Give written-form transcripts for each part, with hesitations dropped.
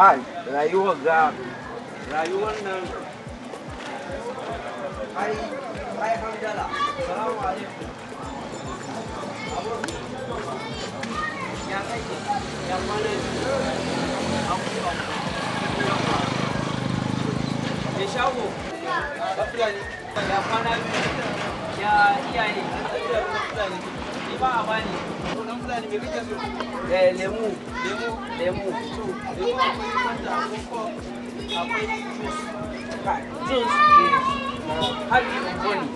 Hai, rayuwar rayuwar nan ai hamdala. Salamu alaikum. Ya kai ya kwana ya shago ya kwana ya iyaye ni ba a bani fulani me kake so lemu akwai juice har yi boni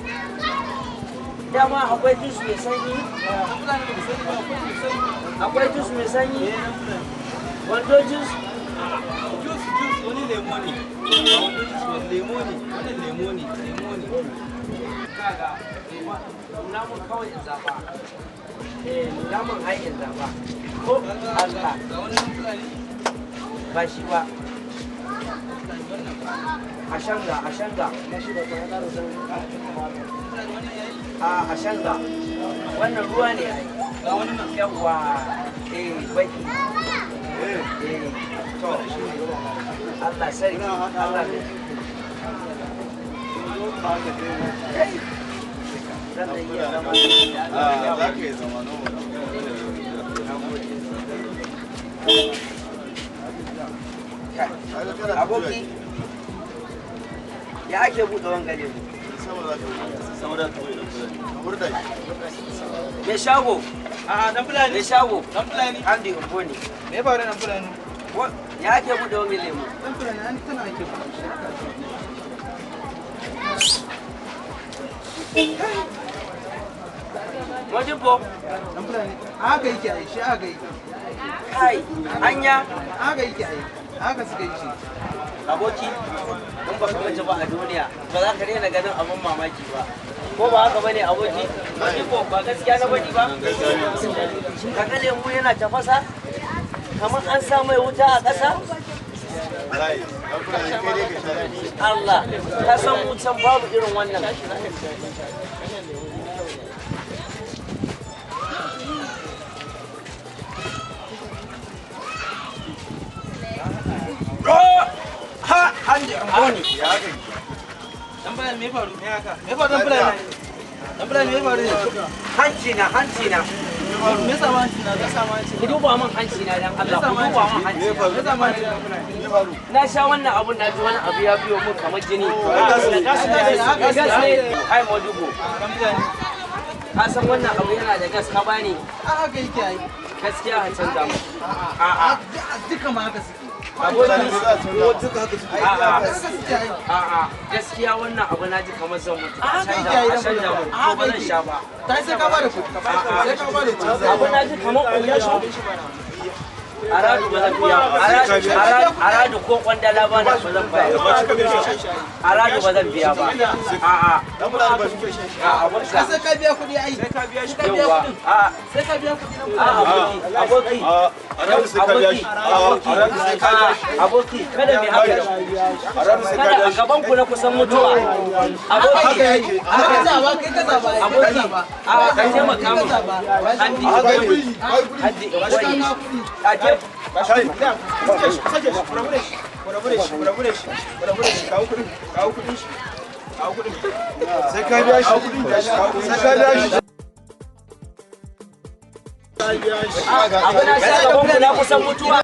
dama akwai juice mai sanyi akwai juice mai sanyi wando juice wani lemoni kaga namun kawai in zaba namun ai in zaba ko Allah ba shi ba ashanga ashanga wannan ruwa ne ai yawa baki to Allah sarki Allah ne aboki ya ake buɗe wangale mu me shago dan fulani me shago dan fulani an di umboni me ba dan fulani ya ake buɗe wangale mu dan fulani an tana ake wajen po dan fulani aka yake ai shi aka yi kai anya aka yake ai aka suka yi shi aboki in ba ka mace ba a duniya ba za ka daina ganin abin mamaki ba ko ba haka bane aboki ko ba gaskiya na bane ba ka ga lemu yana tafasa kamar an sa mai wuta a ƙasa Allah ka san wutan babu irin wannan Amboni. Ya kai. Dan bayan me faru? Me haka? Me faru dan fulani? Dan fulani me faru? Hanci na. Me yasa hanci na? Ka sama hanci. Ku duba min hanci na dan Allah. Ku duba min hanci. Me faru? Me yasa hanci dan fulani? Me faru? Na sha wannan abun na ji wani abu ya biyo mun kamar jini. Gas ne. Ai Modubo. Dan fulani. Ka san wannan abu yana da gas ka bani? A'a ga yake ai. Gaskiya a canza mu. A'a. Duka ma haka suke. Gaskiya wannan abu na ji kamar zan mutu a canja mu ko ba zan sha ba sai ka bada kuɗi abu na ji kamar aradu ba zan biya aradu ko kwandala ba na ba zan biya aradu ba zan biya ba sai ka biya kuɗi ai sai ka biya kuɗi sai ka biya kuɗi aboki aboki kada mai haka kada a gaban ku na kusan mutuwa aboki aboki a ka taimaka mu handi sai ka biya shi abu na sha gaban ku na kusan mutuwa